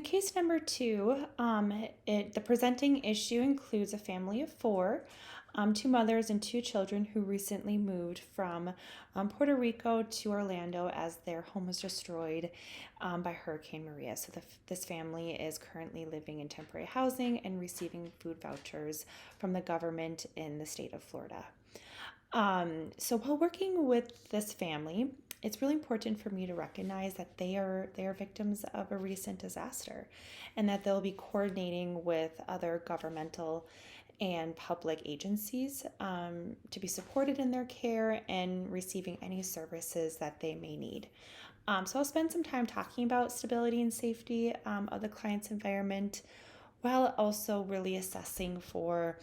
case number two, the presenting issue includes a family of four, two mothers and two children who recently moved from Puerto Rico to Orlando as their home was destroyed by Hurricane Maria. So this family is currently living in temporary housing and receiving food vouchers from the government in the state of Florida. So while working with this family, it's really important for me to recognize that they are victims of a recent disaster, and that they'll be coordinating with other governmental and public agencies to be supported in their care and receiving any services that they may need. So I'll spend some time talking about stability and safety of the client's environment, while also really assessing for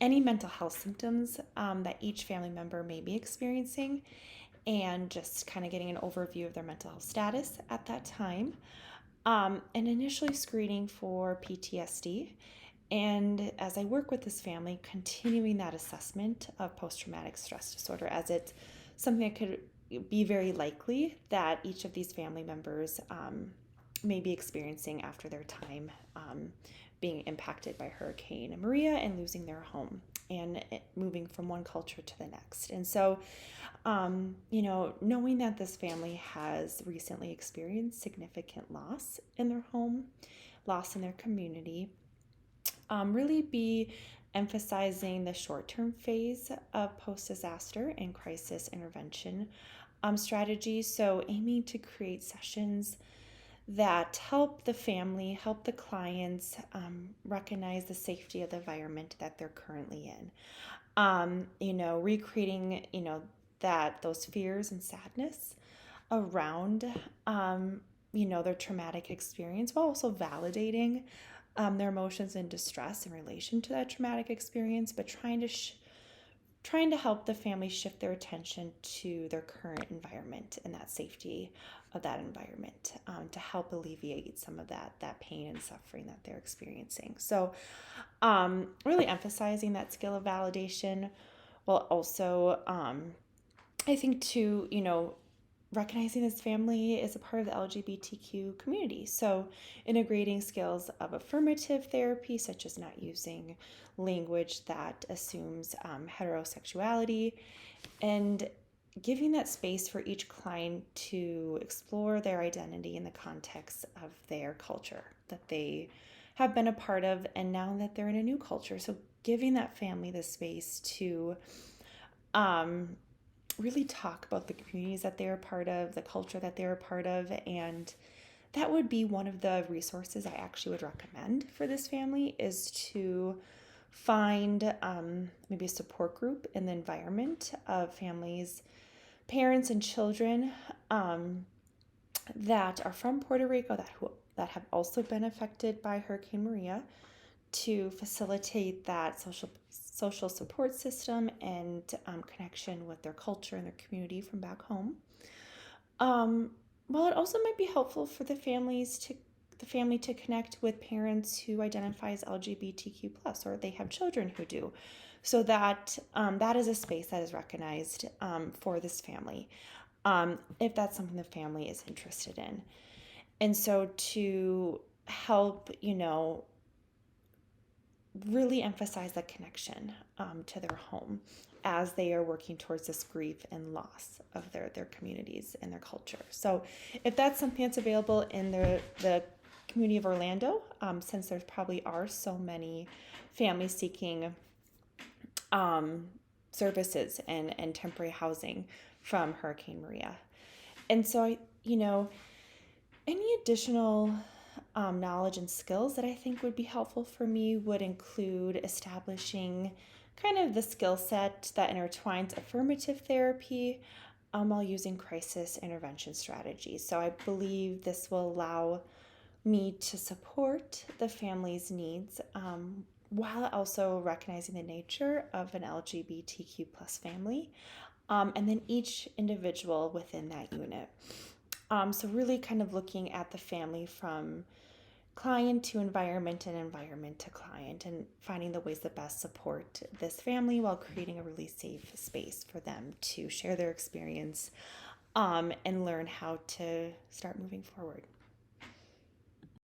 any mental health symptoms that each family member may be experiencing, and just kind of getting an overview of their mental health status at that time, and initially screening for PTSD. And as I work with this family, continuing that assessment of post-traumatic stress disorder, as it's something that could be very likely that each of these family members may be experiencing after their time being impacted by Hurricane Maria and losing their home and moving from one culture to the next. And so, knowing that this family has recently experienced significant loss in their home, loss in their community, really be emphasizing the short-term phase of post-disaster and crisis intervention strategies. So aiming to create sessions that help the family, help the clients recognize the safety of the environment that they're currently in. Recreating, that those fears and sadness around, their traumatic experience, while also validating their emotions and distress in relation to that traumatic experience, but trying to help the family shift their attention to their current environment and that safety of that environment, to help alleviate some of that pain and suffering that they're experiencing. So really emphasizing that skill of validation, while also I think too, recognizing this family is a part of the LGBTQ community. So integrating skills of affirmative therapy, such as not using language that assumes heterosexuality, and giving that space for each client to explore their identity in the context of their culture that they have been a part of, and now that they're in a new culture. So giving that family the space to really talk about the communities that they're a part of, the culture that they're a part of, and that would be one of the resources I actually would recommend for this family, is to find maybe a support group in the environment of families, parents, and children that are from Puerto Rico that have also been affected by Hurricane Maria, to facilitate that social support system and connection with their culture and their community from back home. While it also might be helpful for the family to connect with parents who identify as LGBTQ+, or they have children who do, so that that is a space that is recognized for this family, if that's something the family is interested in. And so to help, really emphasize that connection to their home as they are working towards this grief and loss of their communities and their culture. So if that's something that's available in the community of Orlando, since there probably are so many families seeking services and temporary housing from Hurricane Maria. And so, any additional knowledge and skills that I think would be helpful for me would include establishing kind of the skill set that intertwines affirmative therapy while using crisis intervention strategies. So I believe this will allow me to support the family's needs while also recognizing the nature of an LGBTQ plus family, and then each individual within that unit. So really kind of looking at the family from client to environment and environment to client, and finding the ways that best support this family while creating a really safe space for them to share their experience and learn how to start moving forward.